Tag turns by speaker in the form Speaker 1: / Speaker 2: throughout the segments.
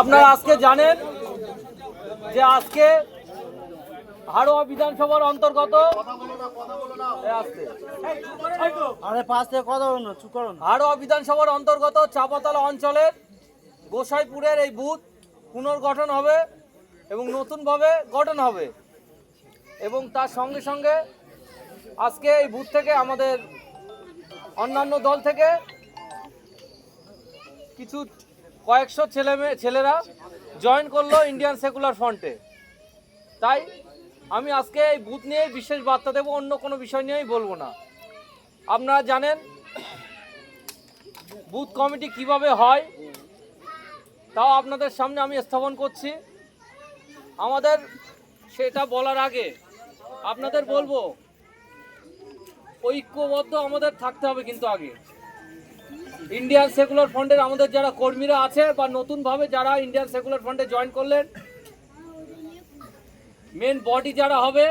Speaker 1: আপনারা আজকে জানেন যে আজকে হাড়োয়া বিধানসভার অন্তর্গত হাড়োয়া বিধানসভার অন্তর্গত চাপাতলা অঞ্চলের গোসাইপুরের এই বুথ পুনর্গঠন হবে এবং নতুনভাবে গঠন হবে এবং তার সঙ্গে সঙ্গে আজকে এই বুথ থেকে আমাদের অন্যান্য দল থেকে কিছু কয়েকশো ছেলেরা জয়েন করলো ইন্ডিয়ান সেকুলার ফ্রন্টে। তাই আমি আজকে এই বুথ নিয়ে বিশেষ বার্তা দেবো, অন্য কোনো বিষয় নিয়েই বলবো না। আপনারা জানেন বুথ কমিটি কিভাবে হয়, তাও আপনাদের সামনে আমি স্থাপন করছি। আমাদের সেটা বলার আগে আপনাদের বলবো ঐক্যবদ্ধ আমাদের থাকতে হবে। কিন্তু আগে ইন্ডিয়ান সেকুলার ফ্রন্টের আমাদের যারা কর্মীরা আছে বা নতুনভাবে যারা ইন্ডিয়ান সেকুলার ফ্রন্টে জয়েন করলেন, মেন বডি যারা হবে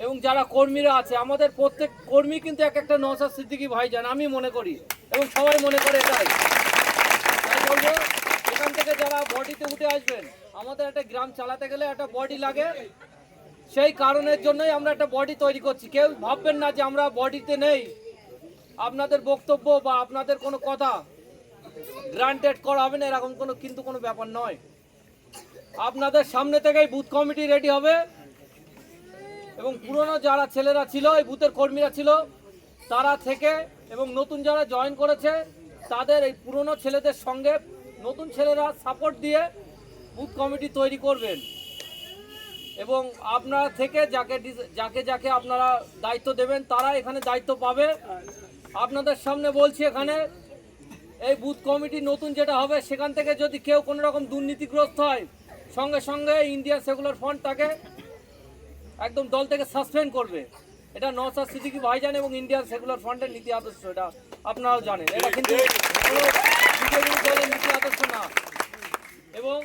Speaker 1: এবং যারা কর্মীরা আছে, আমাদের প্রত্যেক কর্মী কিন্তু এক একটা নওশাদ সিদ্দিকী ভাইজান আমি মনে করি এবং সবাই মনে করে এটাই। তাই বলবো এখান থেকে যারা বডিতে উঠে আসবেন, আমাদের একটা গ্রাম চালাতে গেলে একটা বডি লাগে, সেই কারণের জন্যই আমরা একটা বডি তৈরি করছি। কেউ ভাববেন না যে আমরা বডিতে নেই, আপনাদের বক্তব্য বা আপনাদের কোনো কথা গ্রান্টেড করা হবে না এরকম কোনো ব্যাপার নয়। আপনাদের সামনে থেকেই বুথ কমিটি রেডি হবে এবং পুরনো যারা ছেলেরা ছিল, এই বুথের কর্মীরা ছিল, তারা থেকে এবং নতুন যারা জয়েন করেছে তাদের এই পুরনো ছেলেদের সঙ্গে নতুন ছেলেরা সাপোর্ট দিয়ে বুথ কমিটি তৈরি করবেন এবং আপনারা থেকে যাকে যাকে আপনারা দায়িত্ব দেবেন তারা এখানে দায়িত্ব পাবে। আপনাদের সামনে বলছি, এখানে এই বুথ কমিটি নতুন যেটা হবে সেখান থেকে যদি কেউ কোনো রকম দুর্নীতিগ্রস্ত হয়, সঙ্গে সঙ্গে ইন্ডিয়ান সেকুলার ফ্রন্ট তাকে একদম দল থেকে সাসপেন্ড করবে। এটা নওশাদ সিদ্দিকী ভাইজান এবং ইন্ডিয়ান সেকুলার ফ্রন্টের নীতি আদর্শ, এটা আপনারাও জানেন। এটা কিন্তু কোনো বিজেপি দলের নীতি আদর্শ না। এবং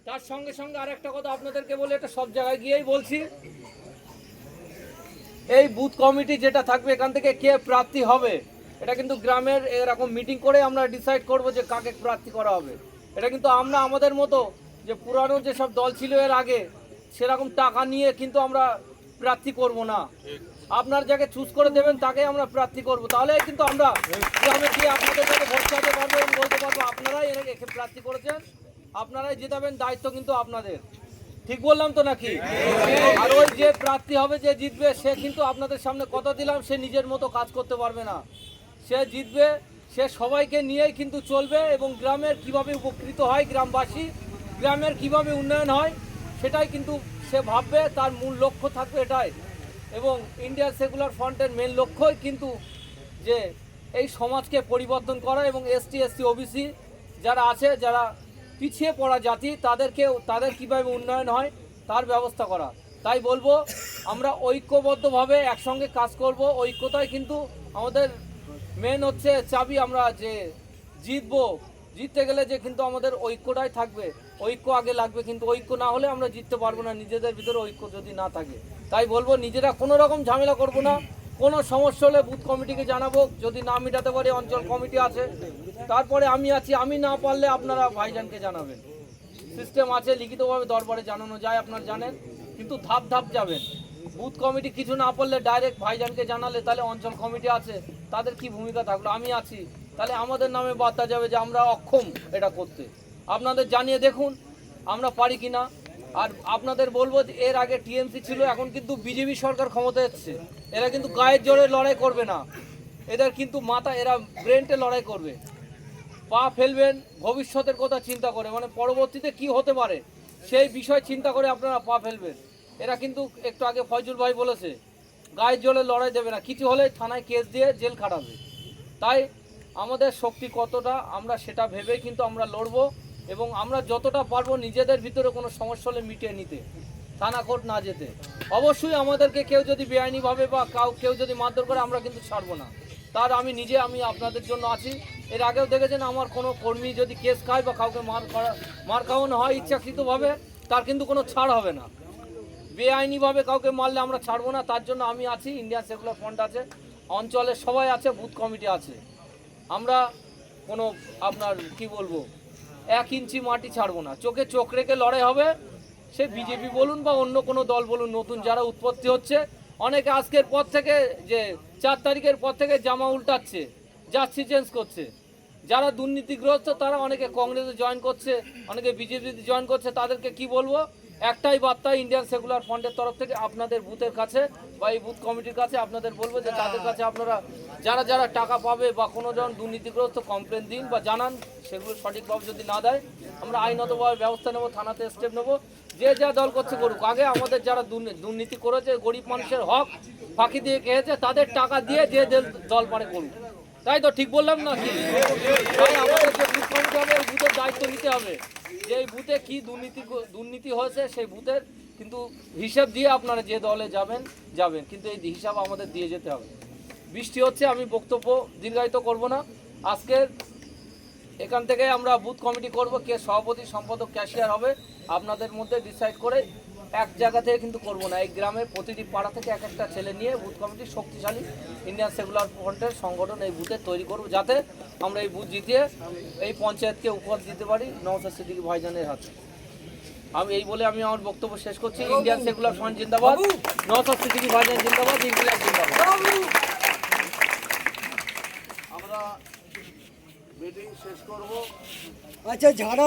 Speaker 1: তার সঙ্গে সঙ্গে আরেকটা কথা আপনাদেরকে বলে, এটা সব জায়গায় গিয়েই বলছি, এই বুথ কমিটি যেটা থাকবে এখান থেকে কে প্রার্থী হবে এটা কিন্তু গ্রামের এরকম মিটিং করে আমরা ডিসাইড করব যে কাকে প্রার্থী করা হবে। এটা কিন্তু আমরা আমাদের মতো যে পুরানো যেসব দল ছিল এর আগে সেরকম টাকা নিয়ে কিন্তু আমরা প্রার্থী করব না। আপনার যাকে চুজ করে দেবেন তাকে আমরা প্রার্থী করব। তাহলে কিন্তু আমরা গ্রামে গিয়ে আপনাদের কাছে ভোট চাইতে পারবো এবং বলতে পারবো আপনারাই একে প্রার্থী করেছেন, আপনারাই জেতাবেন, দায়িত্ব কিন্তু আপনাদের। ঠিক বললাম তো নাকি? আর ওই যে প্রার্থী হবে, যে জিতবে, সে কিন্তু আপনাদের সামনে কথা দিলাম সে নিজের মতো কাজ করতে পারবে না। সে জিতবে, সে সবাইকে নিয়েই কিন্তু চলবে এবং গ্রামের কিভাবে উপকৃত হয় গ্রামবাসী, গ্রামের কিভাবে উন্নয়ন হয় সেটাই কিন্তু সে ভাববে, তার মূল লক্ষ্য থাকবে এটাই। এবং ইন্ডিয়ান সেকুলার ফ্রন্টের মেন লক্ষ্যই কিন্তু যে এই সমাজকে পরিবর্তন করা এবং এসটি ওবিসি যারা আছে, যারা পিছিয়ে পড়া জাতি, তাদের কীভাবে উন্নয়ন হয় তার ব্যবস্থা করা। তাই বলবো আমরা ঐক্যবদ্ধভাবে একসঙ্গে কাজ করব। ঐক্যতাই কিন্তু আমাদের মেন হচ্ছে চাবি। আমরা যে জিততে গেলে যে কিন্তু আমাদের ঐক্যটাই থাকবে, ঐক্য আগে লাগবে। কিন্তু ঐক্য না হলে আমরা জিততে পারবো না, নিজেদের ভিতরে ঐক্য যদি না থাকে। তাই বলবো নিজেরা কোনো রকম ঝামেলা করব না। কোনো সমস্যা হলে বুথ কমিটিকে জানাবো, যদি না মেটাতে পারে অঞ্চল কমিটি আছে, তারপরে আমি আছি, আমি না পারলে আপনারা ভাইজানকে জানাবেন। সিস্টেম আছে, লিখিতভাবে দরবারে জানানো যায়, আপনারা জানেন। কিন্তু ধাপ ধাপ যাবেন। বুথ কমিটি কিছু না পারলে ডাইরেক্ট ভাইজানকে জানালে তাহলে অঞ্চল কমিটি আছে, তাদের কি ভূমিকা থাকলো, আমি আছি, তাহলে আমাদের নামে বার্তা যাবে যে আমরা অক্ষম এটা করতে। আপনাদের জানিয়ে দেখুন আমরা পারি কিনা। আর আপনাদের বলবো যে এর আগে টিএমসি ছিল, এখন কিন্তু বিজেপি সরকার ক্ষমতায় এসছে। এরা কিন্তু গায়ের জোরে লড়াই করবে না, এদের কিন্তু এরা ব্রেনটে লড়াই করবে। পা ফেলবেন ভবিষ্যতের কথা চিন্তা করে, মানে পরবর্তীতে কি হতে পারে সেই বিষয় চিন্তা করে আপনারা পা ফেলবেন। এরা কিন্তু একটু আগে ফয়জুল ভাই বলেছে গায়ের জোরে লড়াই দেবে না, কিছু হলে থানায় কেস দিয়ে জেল খাটাবে। তাই আমাদের শক্তি কতটা আমরা সেটা ভেবে কিন্তু আমরা লড়বো এবং আমরা যতটা পারবো নিজেদের ভিতরে কোনো সমস্যা হলে মিটিয়ে নিতে, থানা কোর্ট না যেতে। অবশ্যই আমাদেরকে কেউ যদি বেআইনিভাবে বা কেউ যদি মারধর করে আমরা কিন্তু ছাড়বো না। তার আমি আপনাদের জন্য আছি। এর আগেও দেখেছেন আমার কোনো কর্মী যদি কেস খায় বা কাউকে মার খাওয়ানো হয় ইচ্ছাকৃতভাবে, তার কিন্তু কোনো ছাড় হবে না। বেআইনিভাবে কাউকে মারলে আমরা ছাড়বো না, তার জন্য আমি আছি, ইন্ডিয়ান সেকুলার ফ্রন্ট আছে, অঞ্চলের সবাই আছে, বুথ কমিটি আছে। আমরা কোনো আপনার কি বলবো 1 ইঞ্চি মাটি ছাড়বো না, চোখে চোখ রেখে লড়াই হবে। সে বিজেপি বলুন বা অন্য কোনো দল বলুন, নতুন যারা উৎপত্তি হচ্ছে, অনেকে আজকের পর থেকে যে 4 তারিখের পর থেকে জামা উল্টাচ্ছে, জার্সি চেঞ্জ করছে। যারা দুর্নীতিগ্রস্ত তারা অনেকে কংগ্রেসে জয়েন করছে, অনেকে বিজেপিতে জয়েন করছে। তাদেরকে কি বলবো, একটাই বার্তা ইন্ডিয়ান সেকুলার ফ্রন্টের তরফ থেকে আপনাদের বুথের কাছে বা এই বুথ কমিটির কাছে আপনাদের বলবো যে তাদের কাছে আপনারা যারা যারা টাকা পাবে বা কোনো জন দুর্নীতিগ্রস্ত কমপ্লেন দিন বা জানান, সেগুলো সঠিকভাবে যদি না দেয় আমরা আইনগতভাবে ব্যবস্থা নেব, থানাতে স্টেপ নেব। যে যা দল করছে করুক, আগে আমাদের যারা দুর্নীতি করেছে, গরিব মানুষের হক ফাঁকি দিয়ে খেয়েছে, তাদের টাকা দিয়ে যে দল পারে করুক। তাই তো ঠিক বললাম না কি? তাই আমাদের যে বুথ কমিটি হবে, এই বুথের দায়িত্ব নিতে হবে যে এই বুথে কি দুর্নীতি হয়েছে, সেই বুথের কিন্তু হিসাব দিয়ে আপনারা যে দলে যাবেন, কিন্তু এই হিসাব আমাদের দিয়ে যেতে হবে। বৃষ্টি হচ্ছে, আমি বক্তব্য দীর্ঘায়িত করব না। আজকের এখান থেকে আমরা বুথ কমিটি করব, কে সভাপতি, সম্পাদক, ক্যাশিয়ার হবে আপনাদের মধ্যে ডিসাইড করে। এক জায়গা থেকে কিন্তু করব না, এই গ্রামের প্রতিটি পাড়া থেকে এক একটা ছেলে নিয়ে বুথ কমিটি শক্তিশালী ইন্ডিয়ান সেকুলার ফ্রন্টের সংগঠন এই বুথে তৈরি করব, যাতে আমরা এই বুথ জিতিয়ে এই পঞ্চায়েতকে উপহার দিতে পারি নওশাদ সিদ্দিকী ভাইজানের হাতে। আমি এই বলে আমি আমার বক্তব্য শেষ করছি। ইন্ডিয়ান সেকুলার ফ্রন্ট জিন্দাবাদ, নওশাদ সিদ্দিকী ভাইজান জিন্দাবাদ, ইনকিলাব জিন্দাবাদ।
Speaker 2: আমরা মিটিং শেষ করব।
Speaker 3: আচ্ছা, যারা